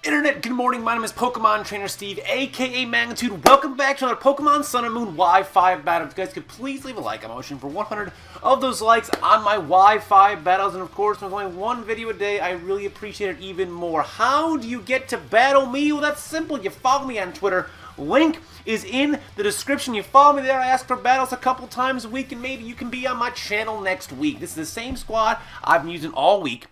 Internet, good morning. My name is Pokemon Trainer Steve, aka Magnitude. Welcome back to another Pokemon Sun and Moon Wi-Fi battle. If you guys could please leave a like, I'm motion for 100 of those likes on my Wi-Fi battles. And of course, with only one video a day, I really appreciate it even more. How do you get to battle me? Well, that's simple. You follow me on Twitter. Link is in the description. You follow me there. I ask for battles a couple times a week, and maybe you can be on my channel next week. This is the same squad I've been using all week.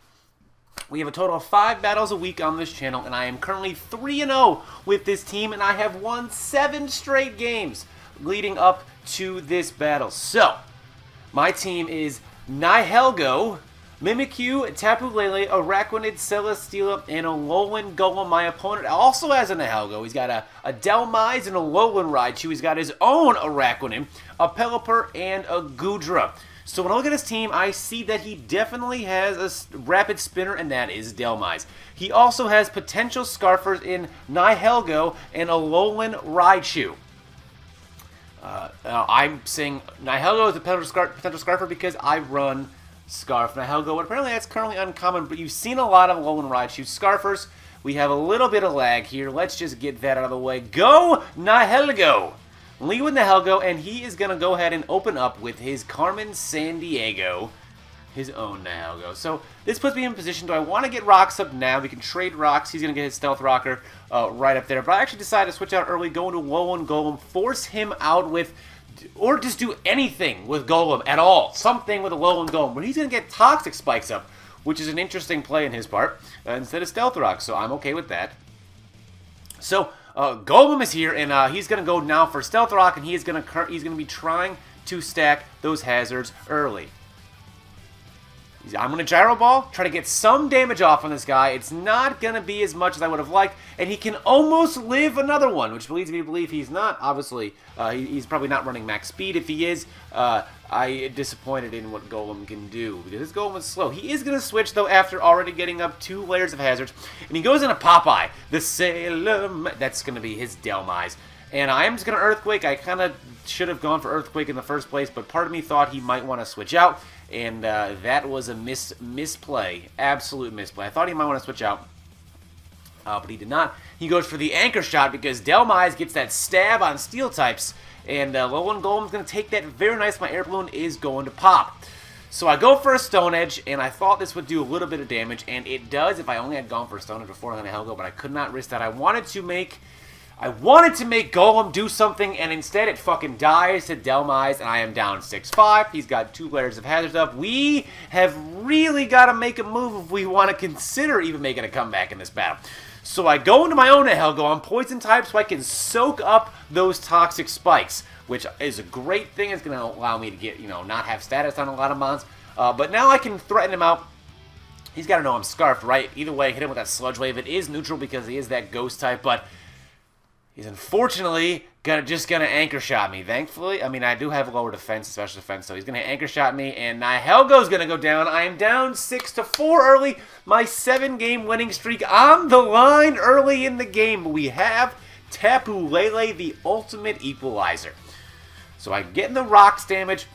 We have a total of 5 battles a week on this channel, and I am currently 3-0 with this team, and I have won 7 straight games leading up to this battle. So, my team is Nihilego, Mimikyu, Tapu, Lele, Araquanid, Celesteela, and Alolan Golem. My opponent also has a Nihilego. He's got a Dhelmise and a Alolan Raichu. He's got his own Araquanid, a Pelipper, and a Goodra. So when I look at his team, I see that he definitely has a rapid spinner, and that is Dhelmise. He also has potential Scarfers in Nihilego and Alolan Raichu. I'm saying Nihilego is a potential Scarfer because I run Scarf Nihilego, but apparently that's currently uncommon, but you've seen a lot of Alolan Raichu Scarfers. We have a little bit of lag here. Let's just get that out of the way. Go Nihilego! Lead with Nihilego, and he is going to go ahead and open up with his Carmen San Diego, his own Nihilego. So this puts me in position. Do I want to get rocks up now? We can trade rocks. He's going to get his Stealth Rocker right up there. But I actually decided to switch out early, go into Alolan Golem, force him out with, or just do anything with Golem at all. Something with Alolan Golem, where he's going to get Toxic Spikes up, which is an interesting play in his part, instead of Stealth Rock. So I'm okay with that. So Golem is here, and he's going to go now for Stealth Rock, and he's going to be trying to stack those hazards early. I'm going to Gyro Ball, try to get some damage off on this guy. It's not going to be as much as I would have liked, and he can almost live another one, which leads me to believe he's not. Obviously, he's probably not running max speed. If he is, I am disappointed in what Golem can do, because this Golem is slow. He is going to switch, though, after already getting up 2 layers of hazards, and he goes into Popeye, the Sailor. That's going to be his Dhelmise. And I am just going to Earthquake. I kind of should have gone for Earthquake in the first place, but part of me thought he might want to switch out, and that was a misplay. Absolute misplay. I thought he might want to switch out, but he did not. He goes for the Anchor Shot because Dhelmise gets that stab on Steel types, and Alolan Golem is going to take that very nice. My Air Balloon is going to pop. So I go for a Stone Edge, and I thought this would do a little bit of damage, and it does if I only had gone for a Stone Edge before on Helgo, but I could not risk that. I wanted to make Golem do something, and instead it fucking dies to Dhelmise, and I am down 6-5. He's got 2 layers of hazards up. We have really got to make a move if we want to consider even making a comeback in this battle. So I go into my own Nihilego on Poison type so I can soak up those Toxic Spikes, which is a great thing. It's going to allow me to get, not have status on a lot of mons. But now I can threaten him out. He's got to know I'm Scarfed, right? Either way, hit him with that Sludge Wave. It is neutral because he is that Ghost type, but he's unfortunately just gonna Anchor Shot me. Thankfully, I mean, I do have lower defense, special defense, so he's gonna Anchor Shot me, and Nihilego's gonna go down. I am down 6-4 early. My 7-game winning streak on the line early in the game. We have Tapu Lele, the ultimate equalizer. So I get in the rocks damage,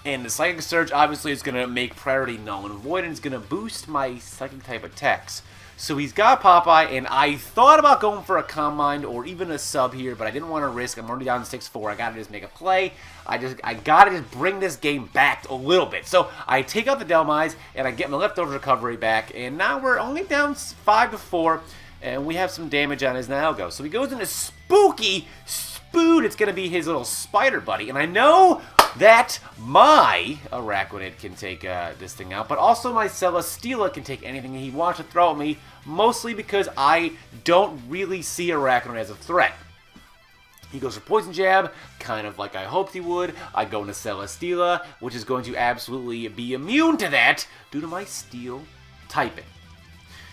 and the Psychic Surge obviously is gonna make priority null and void, and it's gonna boost my Psychic type attacks. So he's got Popeye, and I thought about going for a Calm Mind or even a sub here, but I didn't want to risk. I'm already down 6-4. I got to just make a play. I got to just bring this game back a little bit. So I take out the Dhelmise, and I get my leftover recovery back, and now we're only down 5-4, and we have some damage on his Nihilego. So he goes into Spooky Spood. It's going to be his little spider buddy, and I know that my Araquanid can take this thing out, but also my Celesteela can take anything he wants to throw at me, mostly because I don't really see Araquanid as a threat. He goes for Poison Jab, kind of like I hoped he would. I go into Celesteela, which is going to absolutely be immune to that due to my Steel typing.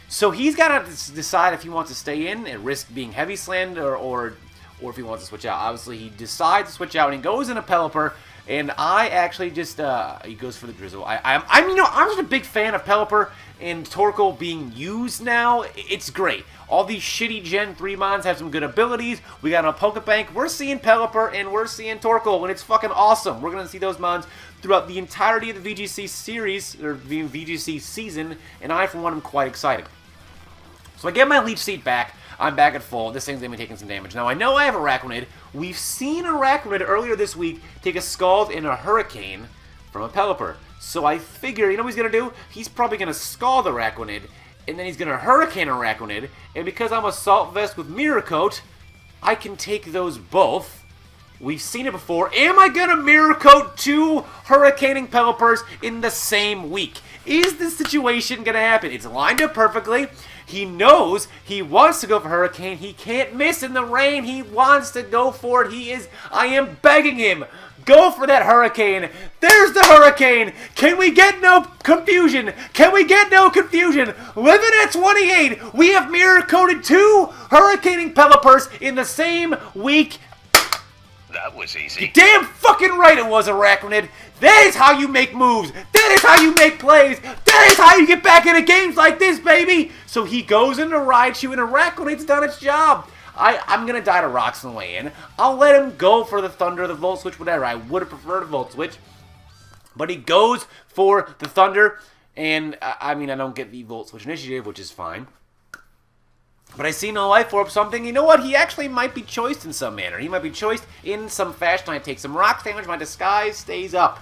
So he's got to decide if he wants to stay in and risk being Heavy Slammed or if he wants to switch out. Obviously, he decides to switch out, and he goes into Pelipper. And I actually just, he goes for the Drizzle. I'm just a big fan of Pelipper and Torkoal being used now. It's great. All these shitty Gen 3 mons have some good abilities. We got a Pokebank. We're seeing Pelipper and we're seeing Torkoal, and it's fucking awesome. We're going to see those mons throughout the entirety of the VGC series, or the VGC season, and I, for one, am quite excited. So I get my Leech Seed back. I'm back at full. This thing's going to be taking some damage. Now, I know I have Araquanid. We've seen Araquanid earlier this week take a Scald and a Hurricane from a Pelipper. So I figure, you know what he's going to do? He's probably going to Scald Araquanid, and then he's going to Hurricane Araquanid. And because I'm Assault Vest with Mirror Coat, I can take those both. We've seen it before. Am I going to Mirror Coat 2 Hurricaning Pelipers in the same week? Is this situation going to happen? It's lined up perfectly. He knows he wants to go for Hurricane. He can't miss in the rain. He wants to go for it. I am begging him. Go for that Hurricane. There's the Hurricane. Can we get no confusion? Can we get no confusion? Living at 28. We have Mirror Coated 2 Hurricaning Pelipers in the same week. That was easy. Damn fucking right it was, Araquanid. That is how you make moves. That is how you make plays. That is how you get back into games like this, baby. So he goes into Raichu, and Araquanid's done its job. I'm going to die to rocks on the way in. I'll let him go for the Thunder, the Volt Switch, whatever. I would have preferred a Volt Switch. But he goes for the Thunder, and I mean, I don't get the Volt Switch initiative, which is fine. But I see no life orb, so I'm thinking, you know what? He actually might be choiced in some manner. He might be choiced in some fashion. I take some rock damage. My disguise stays up.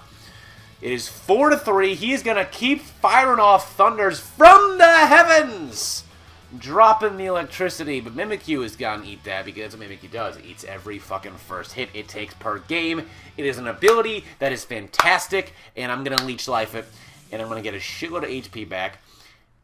It is 4-3. He is going to keep firing off thunders from the heavens. Dropping the electricity. But Mimikyu is going to eat that because that's what Mimikyu does. It eats every fucking first hit it takes per game. It is an ability that is fantastic. And I'm going to leech life it. And I'm going to get a shitload of HP back.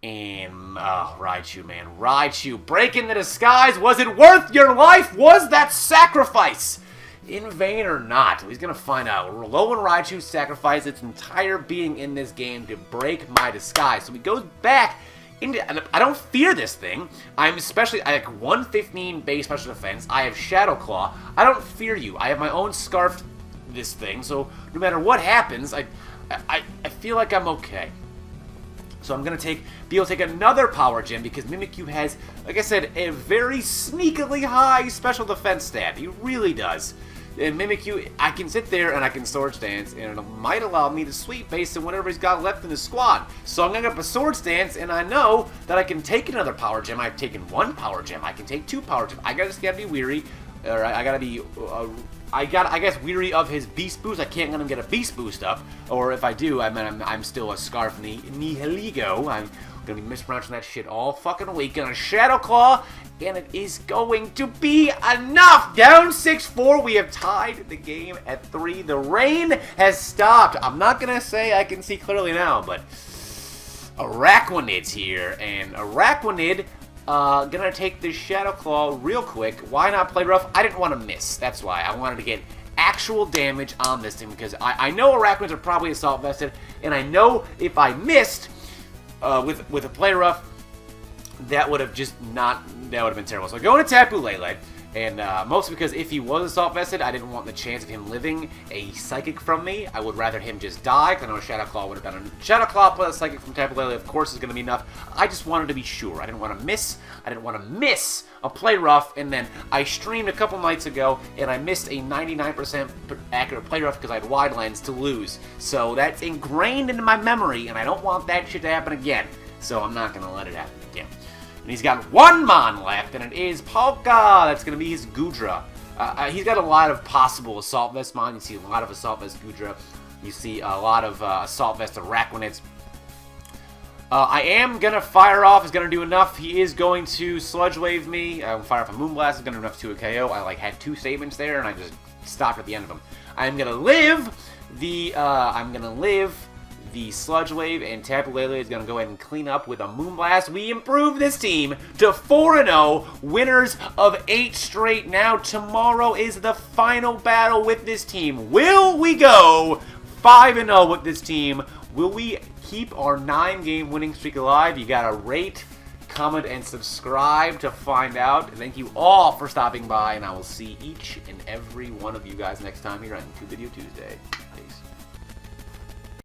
And, Raichu, man. Raichu, breaking the disguise. Was it worth your life? Was that sacrifice in vain or not? He's going to find out. Alolan Raichu sacrificed its entire being in this game to break my disguise. So he goes back into... I don't fear this thing. I have 115 base special defense. I have Shadow Claw. I don't fear you. I have my own Scarf this thing. So no matter what happens, I feel like I'm okay. So I'm going to be able to take another Power Gem because Mimikyu has, like I said, a very sneakily high special defense stat. He really does. And Mimikyu, I can sit there and I can Sword Stance, and it might allow me to sweep based on whatever he's got left in his squad. So I'm going to get up a Sword Stance, and I know that I can take another Power Gem. I've taken one Power Gem. I can take two Power Gems. I just got to be weary. Or I got to be... I guess, weary of his Beast Boost. I can't let him get a Beast Boost up. Or if I do, I'm still a Scarf Nihilego. I'm going to be mispronouncing that shit all fucking week. And a Shadow Claw, and it is going to be enough. Down 6-4. We have tied the game at 3. The rain has stopped. I'm not going to say I can see clearly now, but Araquanid's here. And Araquanid... gonna take this Shadow Claw real quick. Why not play rough? I didn't want to miss. That's why. I wanted to get actual damage on this thing because I know Araquanids are probably Assault Vested, and I know if I missed with a play rough, that would have been terrible. So I go into Tapu Lele, and mostly because if he was Assault Vested, I didn't want the chance of him living a Psychic from me. I would rather him just die, because I know a Shadow Claw would have been a Shadow Claw plus a Psychic from Tapu Lele, of course, is going to be enough. I just wanted to be sure. I didn't want to miss. I didn't want to miss a play rough, and then I streamed a couple nights ago, and I missed a 99% accurate play rough because I had wide lens to lose. So that's ingrained into my memory, and I don't want that shit to happen again. So I'm not going to let it happen again. And he's got one Mon left, and it is Polka. That's going to be his Goodra. He's got a lot of possible Assault Vest Mon. You see a lot of Assault Vest Goodra. You see a lot of Assault Vest Araquanids. I am going to fire off. Is going to do enough. He is going to Sludge Wave me. Fire off a Moonblast. Is going to do enough to a KO. I had 2 statements there, and I just stopped at the end of them. I'm going to live the Sludge Wave, and Tapu Lele is going to go ahead and clean up with a Moonblast. We improve this team to 4-0, winners of 8 straight. Now tomorrow is the final battle with this team. Will we go 5-0 with this team? Will we keep our 9-game winning streak alive? You got to rate, comment, and subscribe to find out. Thank you all for stopping by, and I will see each and every one of you guys next time here on Video Tuesday. Peace.